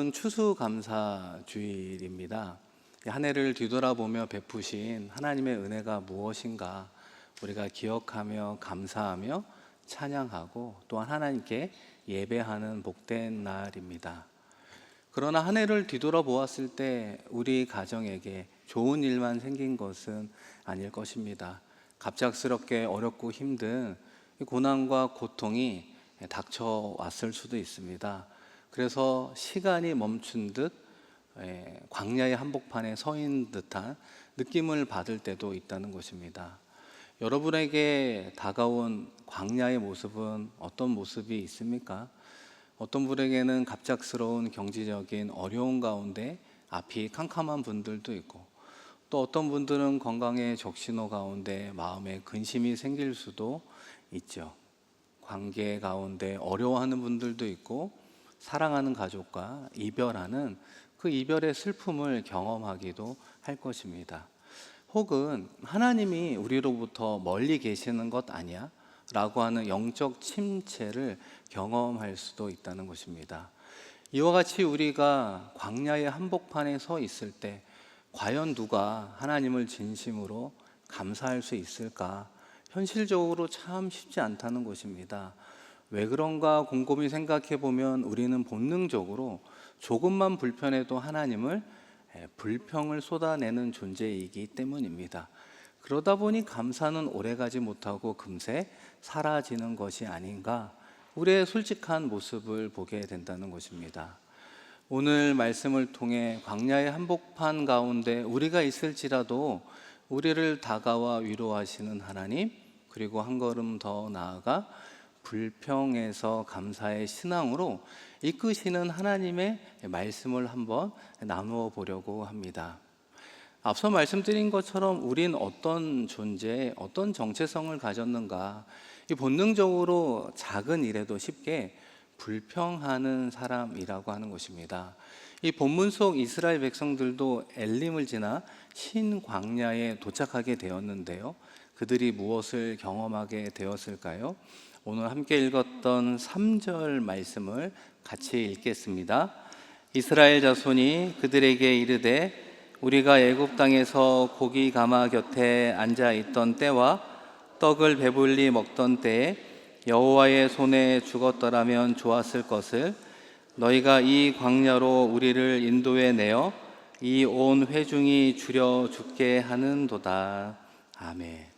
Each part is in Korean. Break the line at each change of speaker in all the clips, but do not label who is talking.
오늘은 추수감사주일입니다. 한 해를 뒤돌아보며 베푸신 하나님의 은혜가 무엇인가 우리가 기억하며 감사하며 찬양하고 또한 하나님께 예배하는 복된 날입니다. 그러나 한 해를 뒤돌아보았을 때 우리 가정에게 좋은 일만 생긴 것은 아닐 것입니다. 갑작스럽게 어렵고 힘든 고난과 고통이 닥쳐왔을 수도 있습니다. 그래서 시간이 멈춘 듯 광야의 한복판에 서 있는 듯한 느낌을 받을 때도 있다는 것입니다. 여러분에게 다가온 광야의 모습은 어떤 모습이 있습니까? 어떤 분에게는 갑작스러운 경제적인 어려움 가운데 앞이 캄캄한 분들도 있고, 또 어떤 분들은 건강의 적신호 가운데 마음에 근심이 생길 수도 있죠. 관계 가운데 어려워하는 분들도 있고, 사랑하는 가족과 이별하는 그 이별의 슬픔을 경험하기도 할 것입니다. 혹은 하나님이 우리로부터 멀리 계시는 것 아니야? 라고 하는 영적 침체를 경험할 수도 있다는 것입니다. 이와 같이 우리가 광야의 한복판에 서 있을 때 과연 누가 하나님을 진심으로 감사할 수 있을까? 현실적으로 참 쉽지 않다는 것입니다. 왜 그런가 곰곰이 생각해 보면 우리는 본능적으로 조금만 불편해도 하나님을 불평을 쏟아내는 존재이기 때문입니다. 그러다 보니 감사는 오래가지 못하고 금세 사라지는 것이 아닌가, 우리의 솔직한 모습을 보게 된다는 것입니다. 오늘 말씀을 통해 광야의 한복판 가운데 우리가 있을지라도 우리를 다가와 위로하시는 하나님, 그리고 한 걸음 더 나아가 불평에서 감사의 신앙으로 이끄시는 하나님의 말씀을 한번 나누어 보려고 합니다. 앞서 말씀드린 것처럼 우린 어떤 존재, 어떤 정체성을 가졌는가, 이 본능적으로 작은 일에도 쉽게 불평하는 사람이라고 하는 것입니다. 이 본문 속 이스라엘 백성들도 엘림을 지나 신광야에 도착하게 되었는데요, 그들이 무엇을 경험하게 되었을까요? 오늘 함께 읽었던 3절 말씀을 같이 읽겠습니다. 이스라엘 자손이 그들에게 이르되 우리가 애굽 땅에서 고기 가마 곁에 앉아 있던 때와 떡을 배불리 먹던 때에 여호와의 손에 죽었더라면 좋았을 것을 너희가 이 광야로 우리를 인도해 내어 이 온 회중이 줄여 죽게 하는도다. 아멘.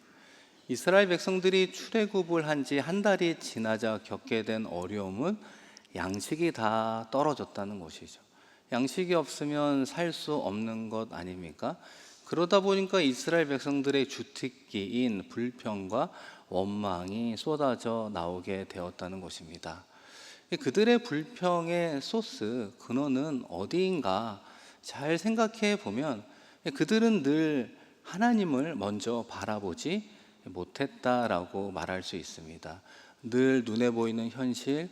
이스라엘 백성들이 출애굽을 한 지 한 달이 지나자 겪게 된 어려움은 양식이 다 떨어졌다는 것이죠. 양식이 없으면 살 수 없는 것 아닙니까? 그러다 보니까 이스라엘 백성들의 주특기인 불평과 원망이 쏟아져 나오게 되었다는 것입니다. 그들의 불평의 소스, 근원은 어디인가 잘 생각해 보면 그들은 늘 하나님을 먼저 바라보지 못했다라고 말할 수 있습니다. 늘 눈에 보이는 현실,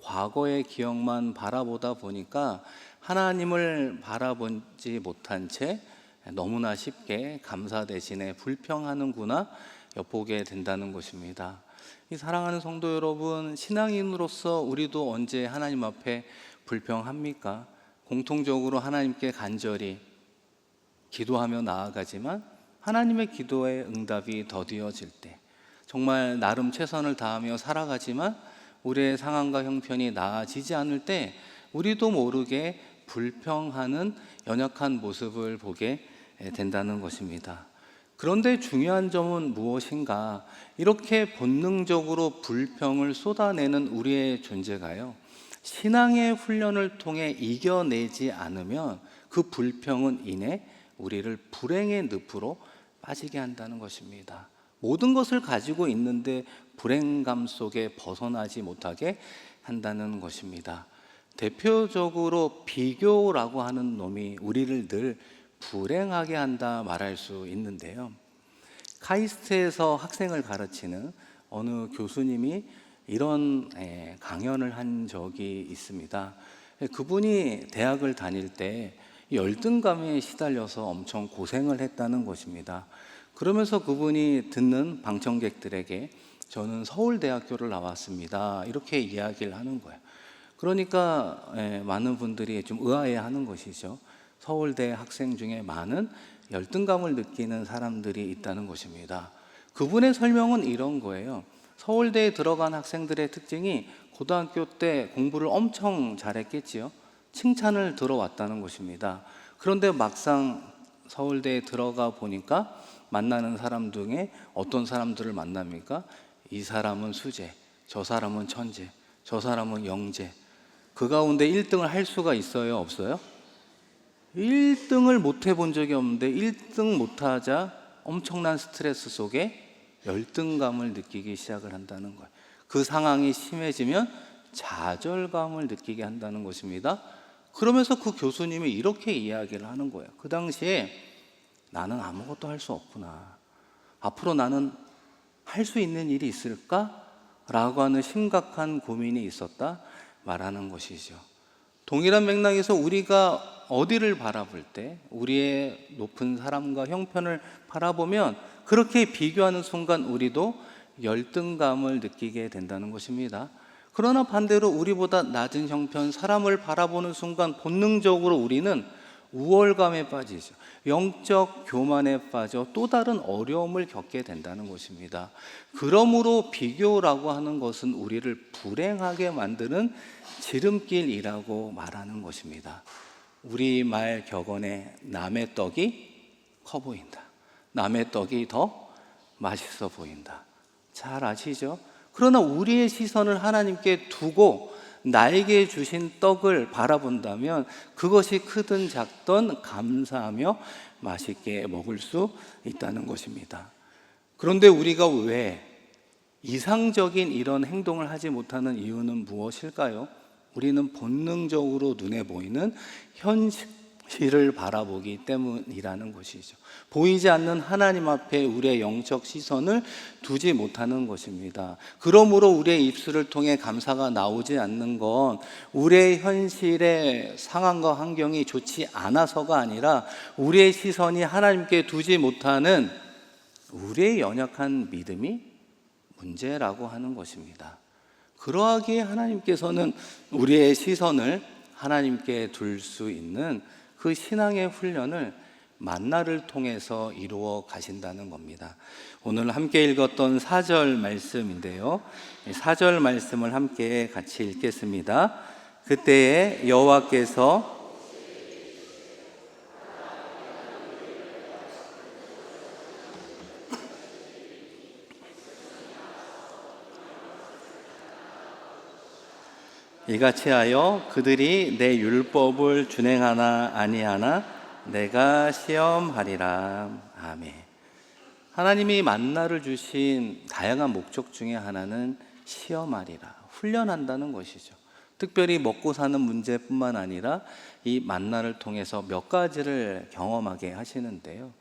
과거의 기억만 바라보다 보니까 하나님을 바라보지 못한 채 너무나 쉽게 감사 대신에 불평하는구나 엿보게 된다는 것입니다. 이 사랑하는 성도 여러분, 신앙인으로서 우리도 언제 하나님 앞에 불평합니까? 공통적으로 하나님께 간절히 기도하며 나아가지만 하나님의 기도의 응답이 더디어질 때, 정말 나름 최선을 다하며 살아가지만 우리의 상황과 형편이 나아지지 않을 때 우리도 모르게 불평하는 연약한 모습을 보게 된다는 것입니다. 그런데 중요한 점은 무엇인가? 이렇게 본능적으로 불평을 쏟아내는 우리의 존재가요, 신앙의 훈련을 통해 이겨내지 않으면 그 불평은 이내 우리를 불행의 늪으로 빠지게 한다는 것입니다. 모든 것을 가지고 있는데 불행감 속에 벗어나지 못하게 한다는 것입니다. 대표적으로 비교라고 하는 놈이 우리를 늘 불행하게 한다 말할 수 있는데요, 카이스트에서 학생을 가르치는 어느 교수님이 이런 강연을 한 적이 있습니다. 그분이 대학을 다닐 때 열등감에 시달려서 엄청 고생을 했다는 것입니다. 그러면서 그분이 듣는 방청객들에게 저는 서울대학교를 나왔습니다, 이렇게 이야기를 하는 거예요. 그러니까 많은 분들이 좀 의아해하는 것이죠. 서울대 학생 중에 많은 열등감을 느끼는 사람들이 있다는 것입니다. 그분의 설명은 이런 거예요. 서울대에 들어간 학생들의 특징이 고등학교 때 공부를 엄청 잘했겠지요. 칭찬을 들어왔다는 것입니다. 그런데 막상 서울대에 들어가 보니까 만나는 사람 중에 어떤 사람들을 만납니까? 이 사람은 수재, 저 사람은 천재, 저 사람은 영재. 그 가운데 1등을 할 수가 있어요? 없어요? 1등을 못 해본 적이 없는데 1등 못하자 엄청난 스트레스 속에 열등감을 느끼기 시작을 한다는 거예요. 그 상황이 심해지면 좌절감을 느끼게 한다는 것입니다. 그러면서 그 교수님이 이렇게 이야기를 하는 거예요. 그 당시에 나는 아무것도 할 수 없구나. 앞으로 나는 할 수 있는 일이 있을까? 라고 하는 심각한 고민이 있었다 말하는 것이죠. 동일한 맥락에서 우리가 어디를 바라볼 때 우리의 높은 사람과 형편을 바라보면 그렇게 비교하는 순간 우리도 열등감을 느끼게 된다는 것입니다. 그러나 반대로 우리보다 낮은 형편 사람을 바라보는 순간 본능적으로 우리는 우월감에 빠지죠. 영적 교만에 빠져 또 다른 어려움을 겪게 된다는 것입니다. 그러므로 비교라고 하는 것은 우리를 불행하게 만드는 지름길이라고 말하는 것입니다. 우리말 격언에 남의 떡이 커 보인다. 남의 떡이 더 맛있어 보인다. 잘 아시죠? 그러나 우리의 시선을 하나님께 두고 나에게 주신 떡을 바라본다면 그것이 크든 작든 감사하며 맛있게 먹을 수 있다는 것입니다. 그런데 우리가 왜 이상적인 이런 행동을 하지 못하는 이유는 무엇일까요? 우리는 본능적으로 눈에 보이는 현실을 바라보기 때문이라는 것이죠. 보이지 않는 하나님 앞에 우리의 영적 시선을 두지 못하는 것입니다. 그러므로 우리의 입술을 통해 감사가 나오지 않는 건 우리의 현실의 상황과 환경이 좋지 않아서가 아니라 우리의 시선이 하나님께 두지 못하는 우리의 연약한 믿음이 문제라고 하는 것입니다. 그러하기에 하나님께서는 우리의 시선을 하나님께 둘 수 있는 그 신앙의 훈련을 만나를 통해서 이루어 가신다는 겁니다. 오늘 함께 읽었던 4절 말씀인데요. 4절 말씀을 함께 같이 읽겠습니다. 그때에 여호와께서 이같이 하여 그들이 내 율법을 준행하나 아니하나 내가 시험하리라. 아멘. 하나님이 만나를 주신 다양한 목적 중에 하나는 시험하리라, 훈련한다는 것이죠. 특별히 먹고 사는 문제뿐만 아니라 이 만나를 통해서 몇 가지를 경험하게 하시는데요.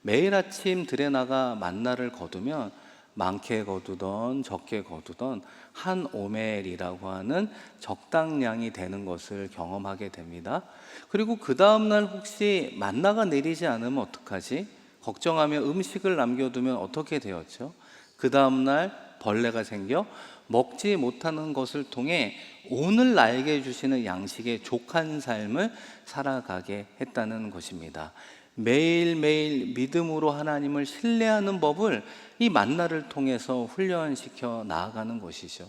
매일 아침 들에 나가 만나를 거두면 많게 거두던 적게 거두던 한 오멜이라고 하는 적당량이 되는 것을 경험하게 됩니다. 그리고 그 다음날 혹시 만나가 내리지 않으면 어떡하지? 걱정하며 음식을 남겨두면 어떻게 되었죠? 그 다음날 벌레가 생겨 먹지 못하는 것을 통해 오늘 나에게 주시는 양식에 족한 삶을 살아가게 했다는 것입니다. 매일매일 믿음으로 하나님을 신뢰하는 법을 이 만나를 통해서 훈련시켜 나아가는 것이죠.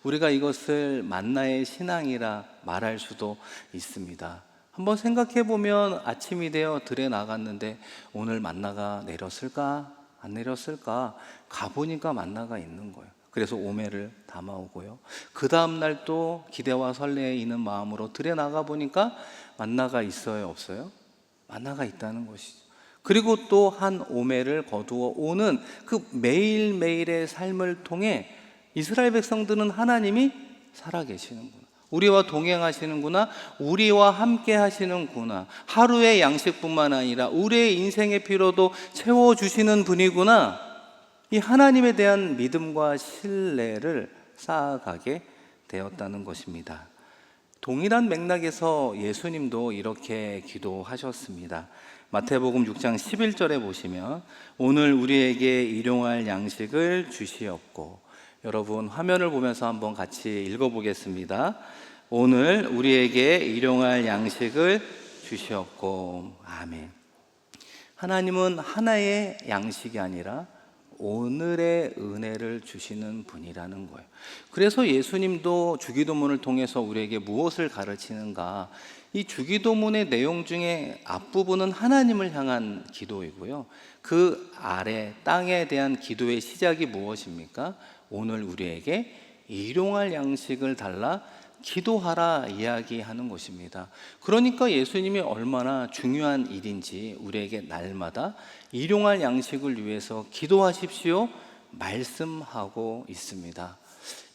우리가 이것을 만나의 신앙이라 말할 수도 있습니다. 한번 생각해 보면 아침이 되어 들에 나갔는데 오늘 만나가 내렸을까? 안 내렸을까? 가보니까 만나가 있는 거예요. 그래서 오매를 담아오고요. 그 다음날 또 기대와 설레에 있는 마음으로 들에 나가보니까 만나가 있어요? 없어요? 만나가 있다는 것이죠. 그리고 또 한 오매를 거두어 오는 그 매일매일의 삶을 통해 이스라엘 백성들은 하나님이 살아계시는구나, 우리와 동행하시는구나, 우리와 함께 하시는구나, 하루의 양식뿐만 아니라 우리의 인생의 필요도 채워주시는 분이구나, 이 하나님에 대한 믿음과 신뢰를 쌓아가게 되었다는 것입니다. 동일한 맥락에서 예수님도 이렇게 기도하셨습니다. 마태복음 6장 11절에 보시면 오늘 우리에게 일용할 양식을 주시옵고, 여러분 화면을 보면서 한번 같이 읽어보겠습니다. 오늘 우리에게 일용할 양식을 주시옵고. 아멘. 하나님은 하나의 양식이 아니라 오늘의 은혜를 주시는 분이라는 거예요. 그래서 예수님도 주기도문을 통해서 우리에게 무엇을 가르치는가? 이 주기도문의 내용 중에 앞부분은 하나님을 향한 기도이고요. 그 아래 땅에 대한 기도의 시작이 무엇입니까? 오늘 우리에게 일용할 양식을 달라 기도하라 이야기하는 것입니다. 그러니까 예수님이 얼마나 중요한 일인지 우리에게 날마다 일용할 양식을 위해서 기도하십시오 말씀하고 있습니다.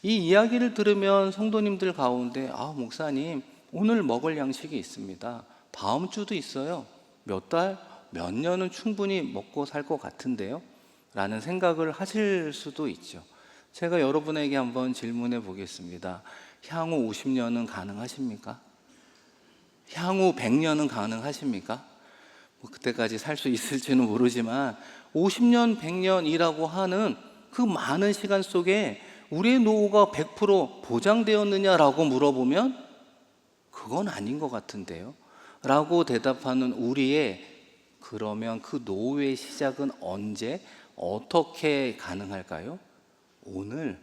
이 이야기를 들으면 성도님들 가운데 목사님 오늘 먹을 양식이 있습니다. 다음 주도 있어요. 몇 달, 몇 년은 충분히 먹고 살 것 같은데요? 라는 생각을 하실 수도 있죠. 제가 여러분에게 한번 질문해 보겠습니다. 향후 50년은 가능하십니까? 향후 100년은 가능하십니까? 그때까지 살 수 있을지는 모르지만 50년, 100년이라고 하는 그 많은 시간 속에 우리의 노후가 100% 보장되었느냐라고 물어보면 그건 아닌 것 같은데요? 라고 대답하는 우리의 그러면 그 노후의 시작은 언제, 어떻게 가능할까요? 오늘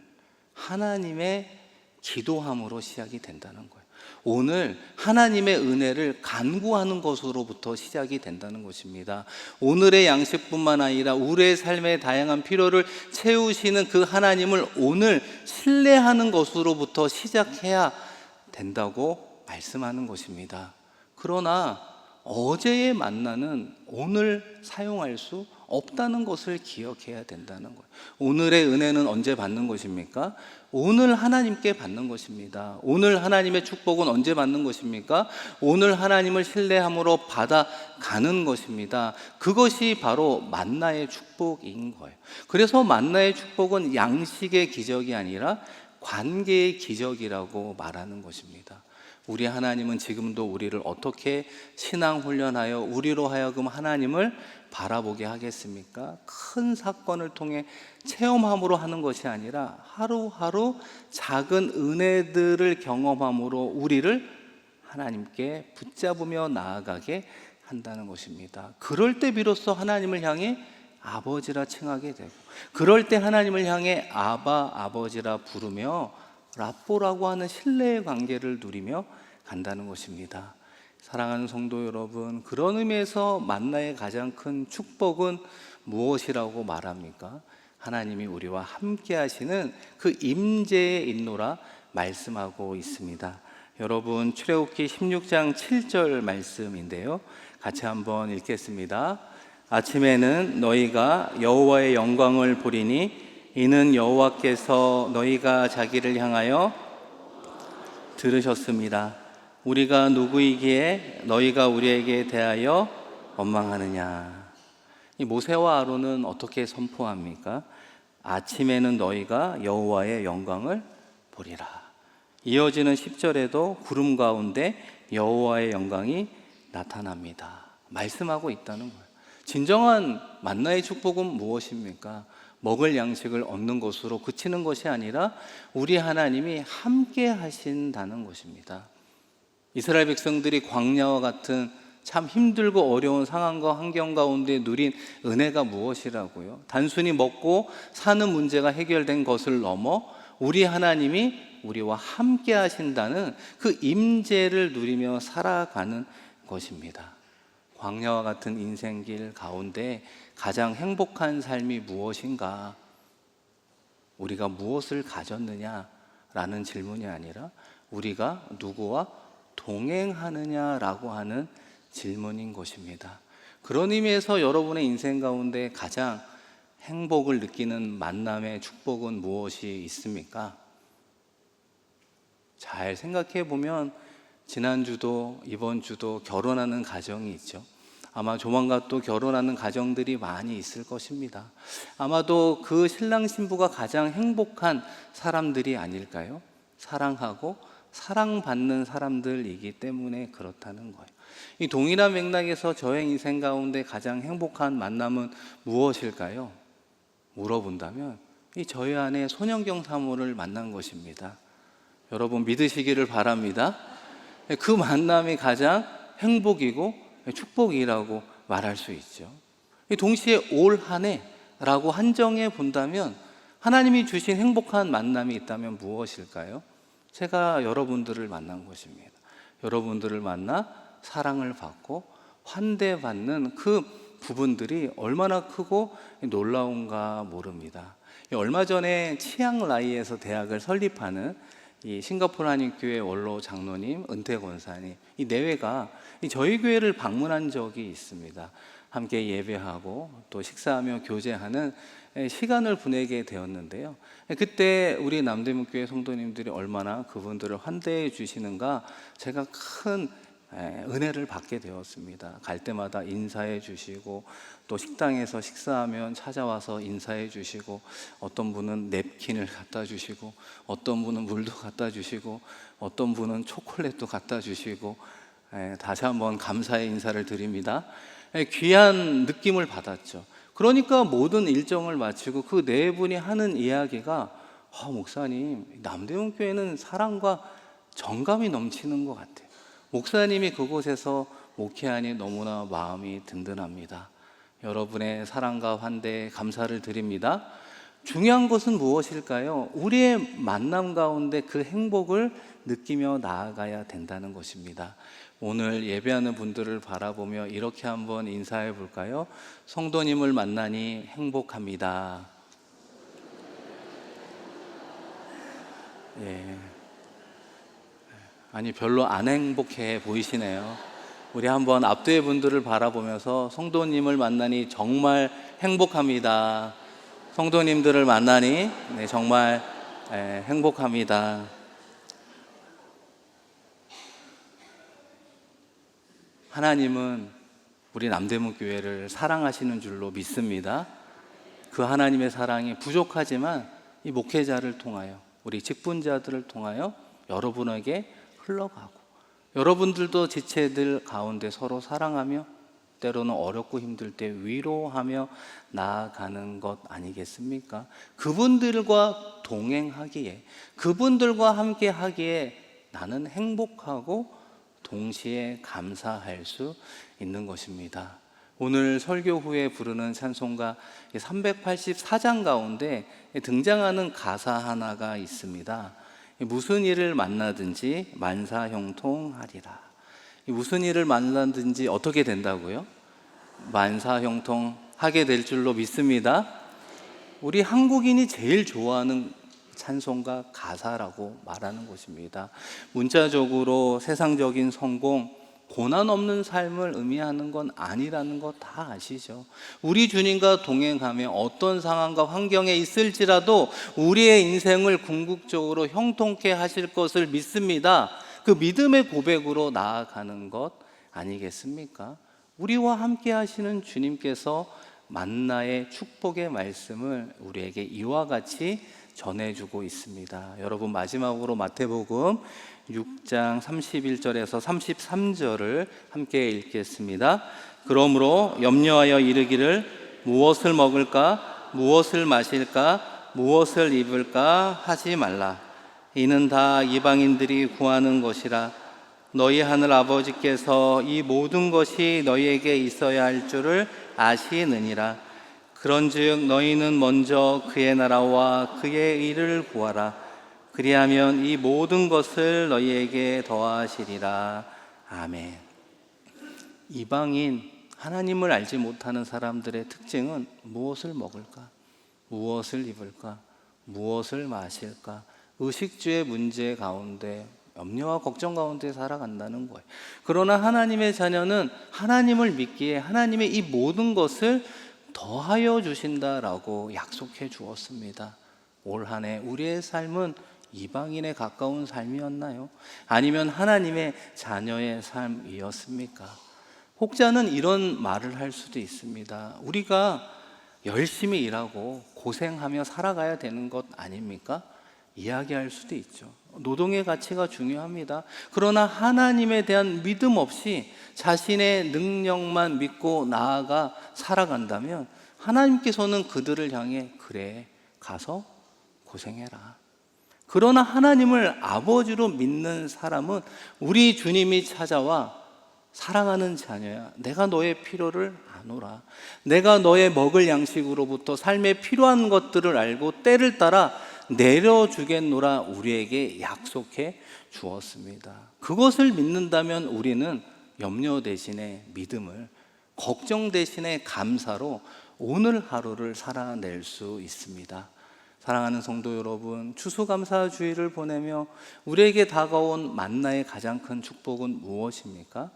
하나님의 기도함으로 시작이 된다는 거예요. 오늘 하나님의 은혜를 간구하는 것으로부터 시작이 된다는 것입니다. 오늘의 양식뿐만 아니라 우리의 삶의 다양한 필요를 채우시는 그 하나님을 오늘 신뢰하는 것으로부터 시작해야 된다고 말씀하는 것입니다. 그러나 어제의 만나는 오늘 사용할 수 없다는 것을 기억해야 된다는 거예요. 오늘의 은혜는 언제 받는 것입니까? 오늘 하나님께 받는 것입니다. 오늘 하나님의 축복은 언제 받는 것입니까? 오늘 하나님을 신뢰함으로 받아가는 것입니다. 그것이 바로 만나의 축복인 거예요. 그래서 만나의 축복은 양식의 기적이 아니라 관계의 기적이라고 말하는 것입니다. 우리 하나님은 지금도 우리를 어떻게 신앙 훈련하여 우리로 하여금 하나님을 바라보게 하겠습니까? 큰 사건을 통해 체험함으로 하는 것이 아니라 하루하루 작은 은혜들을 경험함으로 우리를 하나님께 붙잡으며 나아가게 한다는 것입니다. 그럴 때 비로소 하나님을 향해 아버지라 칭하게 되고, 그럴 때 하나님을 향해 아바, 아버지라 부르며 라뽀라고 하는 신뢰의 관계를 누리며 간다는 것입니다. 사랑하는 성도 여러분, 그런 의미에서 만나의 가장 큰 축복은 무엇이라고 말합니까? 하나님이 우리와 함께 하시는 그 임재에 있노라 말씀하고 있습니다. 여러분, 출애굽기 16장 7절 말씀인데요, 같이 한번 읽겠습니다. 아침에는 너희가 여호와의 영광을 보리니 이는 여호와께서 너희가 자기를 향하여 들으셨습니다. 우리가 누구이기에 너희가 우리에게 대하여 원망하느냐. 이 모세와 아론은 어떻게 선포합니까? 아침에는 너희가 여호와의 영광을 보리라. 이어지는 10절에도 구름 가운데 여호와의 영광이 나타납니다. 말씀하고 있다는 거예요. 진정한 만나의 축복은 무엇입니까? 먹을 양식을 얻는 것으로 그치는 것이 아니라 우리 하나님이 함께 하신다는 것입니다. 이스라엘 백성들이 광야와 같은 참 힘들고 어려운 상황과 환경 가운데 누린 은혜가 무엇이라고요? 단순히 먹고 사는 문제가 해결된 것을 넘어 우리 하나님이 우리와 함께 하신다는 그 임재를 누리며 살아가는 것입니다. 광야와 같은 인생길 가운데 가장 행복한 삶이 무엇인가? 우리가 무엇을 가졌느냐라는 질문이 아니라 우리가 누구와 동행하느냐라고 하는 질문인 것입니다. 그런 의미에서 여러분의 인생 가운데 가장 행복을 느끼는 만남의 축복은 무엇이 있습니까? 잘 생각해 보면 지난주도 이번 주도 결혼하는 가정이 있죠. 아마 조만간 또 결혼하는 가정들이 많이 있을 것입니다. 아마도 그 신랑 신부가 가장 행복한 사람들이 아닐까요? 사랑하고 사랑받는 사람들이기 때문에 그렇다는 거예요. 이 동일한 맥락에서 저의 인생 가운데 가장 행복한 만남은 무엇일까요? 물어본다면 이 저희 안에 손연경 사모를 만난 것입니다. 여러분 믿으시기를 바랍니다. 그 만남이 가장 행복이고 축복이라고 말할 수 있죠. 동시에 올 한 해라고 한정해 본다면 하나님이 주신 행복한 만남이 있다면 무엇일까요? 제가 여러분들을 만난 것입니다. 여러분들을 만나 사랑을 받고 환대받는 그 부분들이 얼마나 크고 놀라운가 모릅니다. 얼마 전에 치앙라이에서 대학을 설립하는 이 싱가포르 한인교회 원로 장로님, 은퇴 권사님, 이 내외가 저희 교회를 방문한 적이 있습니다. 함께 예배하고 또 식사하며 교제하는 시간을 보내게 되었는데요. 그때 우리 남대문교회 성도님들이 얼마나 그분들을 환대해 주시는가 제가 큰 은혜를 받게 되었습니다. 갈 때마다 인사해 주시고 또 식당에서 식사하면 찾아와서 인사해 주시고 어떤 분은 냅킨을 갖다 주시고 어떤 분은 물도 갖다 주시고 어떤 분은 초콜릿도 갖다 주시고 다시 한번 감사의 인사를 드립니다. 귀한 느낌을 받았죠. 그러니까 모든 일정을 마치고 그 네 분이 하는 이야기가 목사님, 남대문교회는 사랑과 정감이 넘치는 것 같아요. 목사님이 그곳에서 목회하니 너무나 마음이 든든합니다. 여러분의 사랑과 환대에 감사를 드립니다. 중요한 것은 무엇일까요? 우리의 만남 가운데 그 행복을 느끼며 나아가야 된다는 것입니다. 오늘 예배하는 분들을 바라보며 이렇게 한번 인사해 볼까요? 성도님을 만나니 행복합니다. 예. 아니, 별로 안 행복해 보이시네요. 우리 한번 앞뒤의 분들을 바라보면서 성도님을 만나니 정말 행복합니다. 성도님들을 만나니 정말 행복합니다. 하나님은 우리 남대문교회를 사랑하시는 줄로 믿습니다. 그 하나님의 사랑이 부족하지만 이 목회자를 통하여 우리 직분자들을 통하여 여러분에게 흘러가고 여러분들도 지체들 가운데 서로 사랑하며 때로는 어렵고 힘들 때 위로하며 나아가는 것 아니겠습니까? 그분들과 동행하기에 그분들과 함께 하기에 나는 행복하고 동시에 감사할 수 있는 것입니다. 오늘 설교 후에 부르는 찬송가 384장 가운데 등장하는 가사 하나가 있습니다. 무슨 일을 만나든지 만사형통하리라. 무슨 일을 만나든지 어떻게 된다고요? 만사형통하게 될 줄로 믿습니다. 우리 한국인이 제일 좋아하는 찬송가 가사라고 말하는 것입니다. 문자적으로 세상적인 성공, 고난 없는 삶을 의미하는 건 아니라는 거 다 아시죠? 우리 주님과 동행하며 어떤 상황과 환경에 있을지라도 우리의 인생을 궁극적으로 형통케 하실 것을 믿습니다. 그 믿음의 고백으로 나아가는 것 아니겠습니까? 우리와 함께 하시는 주님께서 만나의 축복의 말씀을 우리에게 이와 같이 전해주고 있습니다. 여러분, 마지막으로 마태복음 6장 31절에서 33절을 함께 읽겠습니다. 그러므로 염려하여 이르기를 무엇을 먹을까, 무엇을 마실까, 무엇을 입을까 하지 말라. 이는 다 이방인들이 구하는 것이라. 너희 하늘 아버지께서 이 모든 것이 너희에게 있어야 할 줄을 아시느니라. 그런즉 너희는 먼저 그의 나라와 그의 의를 구하라. 그리하면 이 모든 것을 너희에게 더하시리라. 아멘. 이방인, 하나님을 알지 못하는 사람들의 특징은 무엇을 먹을까? 무엇을 입을까? 무엇을 마실까? 의식주의 문제 가운데 염려와 걱정 가운데 살아간다는 거예요. 그러나 하나님의 자녀는 하나님을 믿기에 하나님의 이 모든 것을 더하여 주신다라고 약속해 주었습니다. 올 한 해 우리의 삶은 이방인에 가까운 삶이었나요? 아니면 하나님의 자녀의 삶이었습니까? 혹자는 이런 말을 할 수도 있습니다. 우리가 열심히 일하고 고생하며 살아가야 되는 것 아닙니까? 이야기할 수도 있죠. 노동의 가치가 중요합니다. 그러나 하나님에 대한 믿음 없이 자신의 능력만 믿고 나아가 살아간다면 하나님께서는 그들을 향해 그래, 가서 고생해라. 그러나 하나님을 아버지로 믿는 사람은 우리 주님이 찾아와 사랑하는 자녀야, 내가 너의 필요를 아노라. 내가 너의 먹을 양식으로부터 삶에 필요한 것들을 알고 때를 따라 내려주겠노라 우리에게 약속해 주었습니다. 그것을 믿는다면 우리는 염려 대신에 믿음을, 걱정 대신에 감사로 오늘 하루를 살아낼 수 있습니다. 사랑하는 성도 여러분, 추수감사주의를 보내며 우리에게 다가온 만나의 가장 큰 축복은 무엇입니까?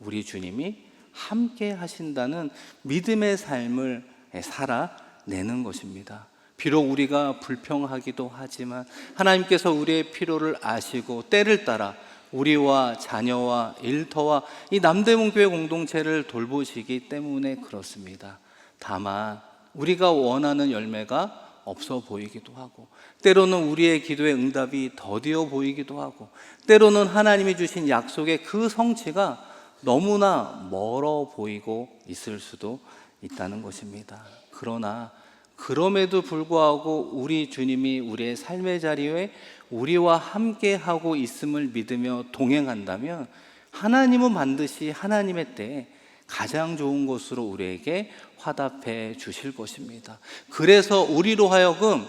우리 주님이 함께 하신다는 믿음의 삶을 살아내는 것입니다. 비록 우리가 불평하기도 하지만 하나님께서 우리의 필요를 아시고 때를 따라 우리와 자녀와 일터와 이 남대문교회 공동체를 돌보시기 때문에 그렇습니다. 다만 우리가 원하는 열매가 없어 보이기도 하고, 때로는 우리의 기도의 응답이 더디어 보이기도 하고, 때로는 하나님이 주신 약속의 그 성취가 너무나 멀어 보이고 있을 수도 있다는 것입니다. 그러나 그럼에도 불구하고 우리 주님이 우리의 삶의 자리에 우리와 함께 하고 있음을 믿으며 동행한다면 하나님은 반드시 하나님의 때에 가장 좋은 것으로 우리에게 화답해 주실 것입니다. 그래서 우리로 하여금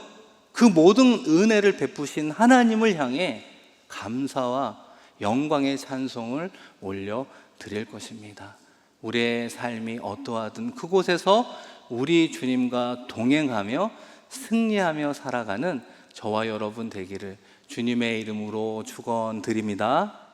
그 모든 은혜를 베푸신 하나님을 향해 감사와 영광의 찬송을 올려 드릴 것입니다. 우리의 삶이 어떠하든 그곳에서 우리 주님과 동행하며 승리하며 살아가는 저와 여러분 되기를 주님의 이름으로 축원드립니다.